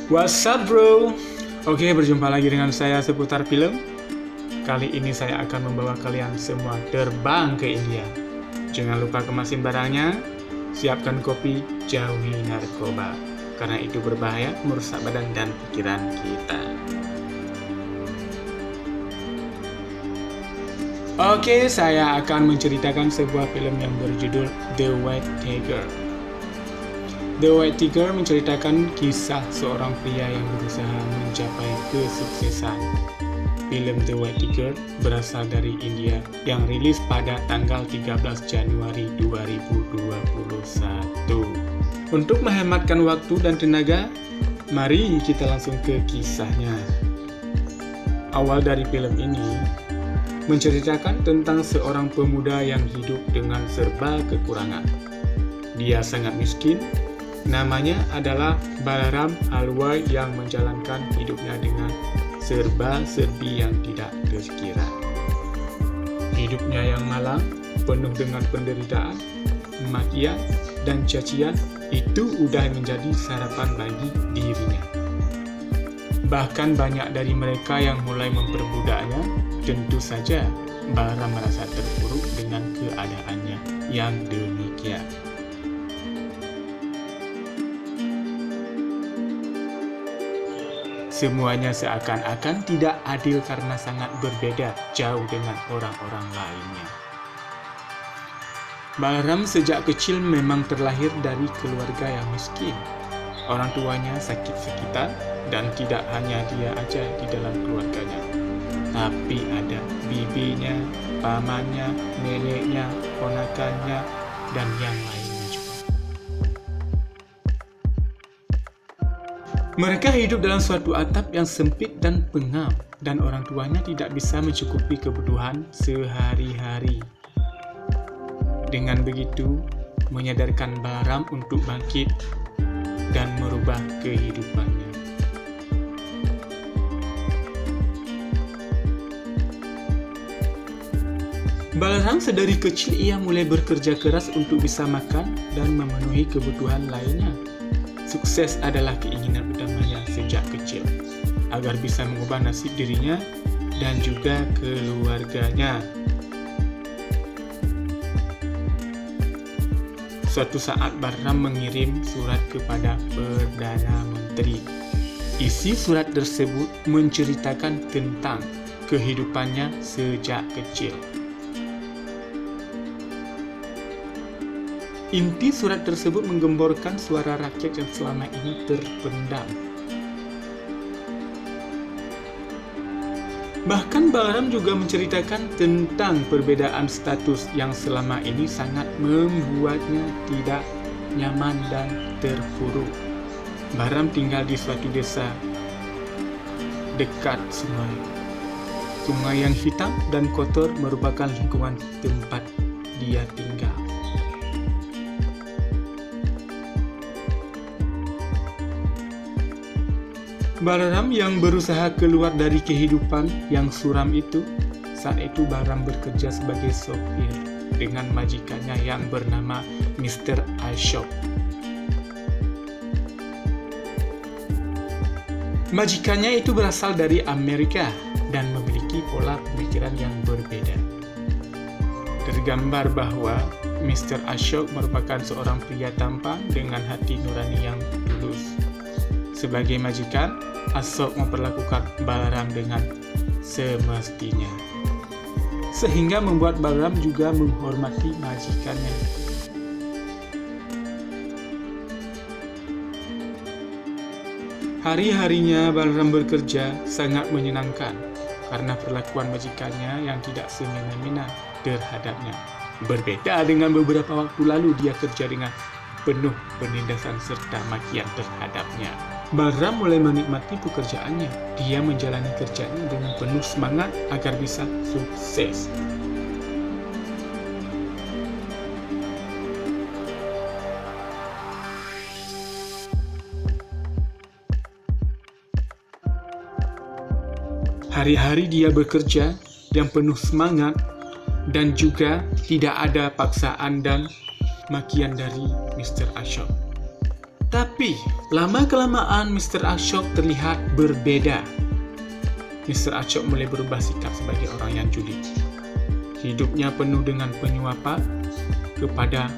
What's up bro? Oke, berjumpa lagi dengan saya seputar film. Kali ini saya akan membawa kalian semua terbang ke India. Jangan lupa kemasin barangnya, siapkan kopi, jauhi narkoba, karena itu berbahaya, merusak badan dan pikiran kita. Oke, saya akan menceritakan sebuah film yang berjudul The White Tiger. The White Tiger menceritakan kisah seorang pria yang berusaha mencapai kesuksesan. Film The White Tiger berasal dari India yang rilis pada tanggal 13 Januari 2021. Untuk menghematkan waktu dan tenaga, mari kita langsung ke kisahnya. Awal dari film ini menceritakan tentang seorang pemuda yang hidup dengan serba kekurangan. Dia sangat miskin. Namanya adalah Balaram Alwar yang menjalankan hidupnya dengan serba-serbi yang tidak terkira. Hidupnya yang malang, penuh dengan penderitaan, makian, dan cacian itu udah menjadi sarapan bagi dirinya. Bahkan banyak dari mereka yang mulai memperbudaknya. Tentu saja Balaram merasa terpuruk dengan keadaannya yang demikian. Semuanya seakan-akan tidak adil karena sangat berbeda jauh dengan orang-orang lainnya. Balaram sejak kecil memang terlahir dari keluarga yang miskin. Orang tuanya sakit sekitar dan tidak hanya dia aja di dalam keluarganya, tapi ada bibinya, pamannya, neneknya, ponakannya, dan yang lainnya juga. Mereka hidup dalam suatu atap yang sempit dan pengap, dan orang tuanya tidak bisa mencukupi kebutuhan sehari-hari. Dengan begitu, menyadarkan Balaram untuk bangkit dan merubah kehidupannya. Balaram sedari kecil ia mulai bekerja keras untuk bisa makan dan memenuhi kebutuhan lainnya. Sukses adalah keinginan utamanya sejak kecil, agar bisa mengubah nasib dirinya dan juga keluarganya. Suatu saat Balaram mengirim surat kepada Perdana Menteri. Isi surat tersebut menceritakan tentang kehidupannya sejak kecil. Inti surat tersebut menggemborkan suara rakyat yang selama ini terpendam. Bahkan Balaram juga menceritakan tentang perbedaan status yang selama ini sangat membuatnya tidak nyaman dan terpuruk. Balaram tinggal di suatu desa dekat sungai. Sungai yang hitam dan kotor merupakan lingkungan tempat dia tinggal. Balaram yang berusaha keluar dari kehidupan yang suram itu, saat itu Balaram bekerja sebagai sopir dengan majikannya yang bernama Mr. Ashok. Majikannya itu berasal dari Amerika dan memiliki pola pemikiran yang berbeda. Tergambar bahwa Mr. Ashok merupakan seorang pria tampan dengan hati nurani yang tulus. Sebagai majikan, Ashok memperlakukan Balaram dengan semestinya, sehingga membuat Balaram juga menghormati majikannya. Hari-harinya Balaram bekerja sangat menyenangkan karena perlakuan majikannya yang tidak semena-mena terhadapnya. Berbeda dengan beberapa waktu lalu dia kerja dengan penuh penindasan serta makian terhadapnya. Balaram mulai menikmati pekerjaannya. Dia menjalani kerjanya dengan penuh semangat agar bisa sukses. Hari-hari dia bekerja yang penuh semangat dan juga tidak ada paksaan dan makian dari Mr. Ashok. Tapi, lama-kelamaan Mr. Ashok terlihat berbeda. Mr. Ashok mulai berubah sikap sebagai orang yang juli. Hidupnya penuh dengan penyuapan kepada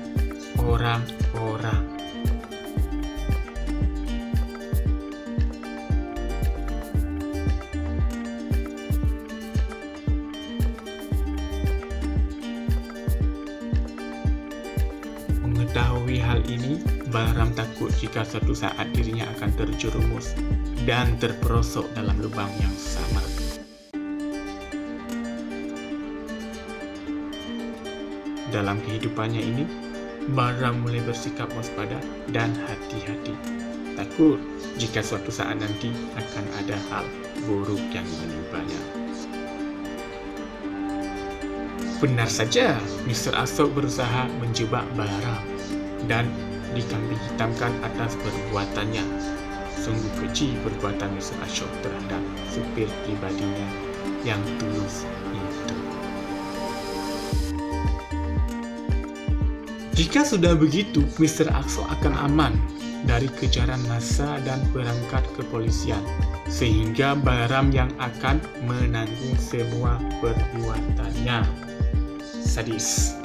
orang-orang. Mengetahui hal ini, Balaram takut jika suatu saat dirinya akan terjerumus dan terperosok dalam lubang yang sama. Dalam kehidupannya ini, Balaram mulai bersikap waspada dan hati-hati. Takut jika suatu saat nanti akan ada hal buruk yang menimpanya. Benar saja, Mr. Ashok berusaha menjebak Balaram dan dikambing hitamkan atas perbuatannya. Sungguh keji perbuatan Mr. Ashok terhadap supir pribadinya yang tulus itu. Jika sudah begitu, Mr. Ashok akan aman dari kejaran massa dan perangkat kepolisian, sehingga Balaram yang akan menanggung semua perbuatannya. Sadis.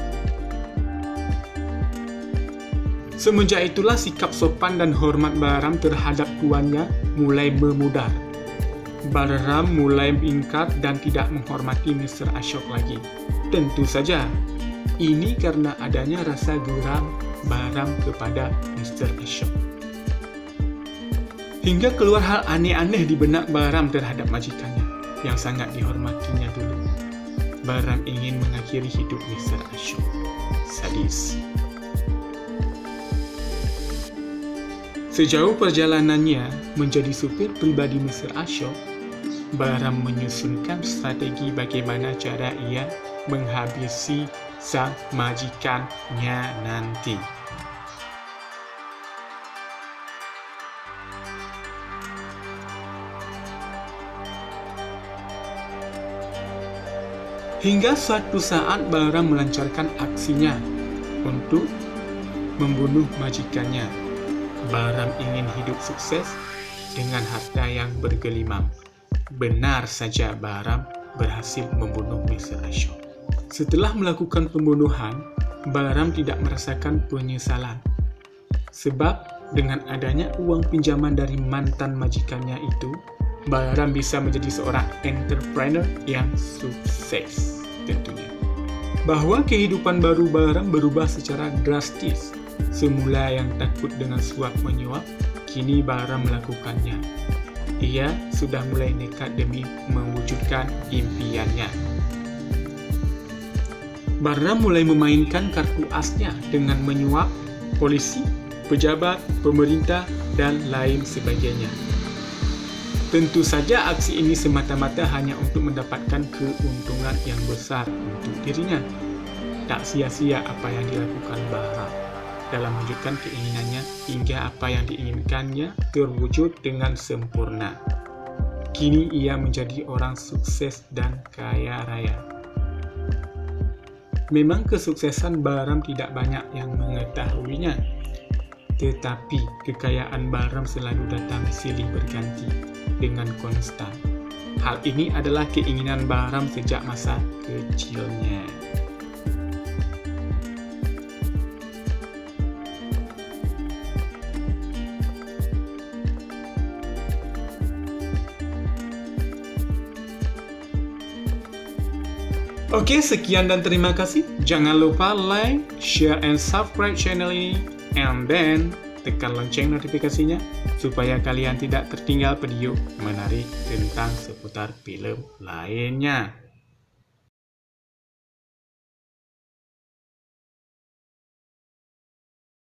Semenjak itulah sikap sopan dan hormat Balaram terhadap tuannya mulai memudar. Balaram mulai ingkar dan tidak menghormati Mr. Ashok lagi. Tentu saja, ini karena adanya rasa geram Balaram kepada Mr. Ashok. Hingga keluar hal aneh-aneh di benak Balaram terhadap majikannya yang sangat dihormatinya dulu. Balaram ingin mengakhiri hidup Mr. Ashok. Sadis. Sejauh perjalanannya menjadi supir pribadi Mr. Ashok, Balaram menyusunkan strategi bagaimana cara ia menghabisi sang majikannya nanti. Hingga suatu saat Balaram melancarkan aksinya untuk membunuh majikannya. Balaram ingin hidup sukses dengan harta yang bergelimang. Benar saja Balaram berhasil membunuh Mr. Ashok. Setelah melakukan pembunuhan, Balaram tidak merasakan penyesalan. Sebab dengan adanya uang pinjaman dari mantan majikannya itu, Balaram bisa menjadi seorang entrepreneur yang sukses tentunya. Bahwa kehidupan baru Balaram berubah secara drastis. Semula yang takut dengan suap menyuap, kini Balaram melakukannya. Ia sudah mulai nekat demi mewujudkan impiannya. Balaram mulai memainkan kartu asnya dengan menyuap polisi, pejabat, pemerintah, dan lain sebagainya. Tentu saja aksi ini semata-mata hanya untuk mendapatkan keuntungan yang besar untuk dirinya. Tak sia-sia apa yang dilakukan Balaram dalam mewujudkan keinginannya hingga apa yang diinginkannya terwujud dengan sempurna. Kini ia menjadi orang sukses dan kaya raya. Memang kesuksesan Balaram tidak banyak yang mengetahuinya, tetapi kekayaan Balaram selalu datang silih berganti dengan konstan. Hal ini adalah keinginan Balaram sejak masa kecilnya. Oke, sekian dan terima kasih. Jangan lupa like, share, and subscribe channel ini. And then, tekan lonceng notifikasinya supaya kalian tidak tertinggal video menarik tentang seputar film lainnya.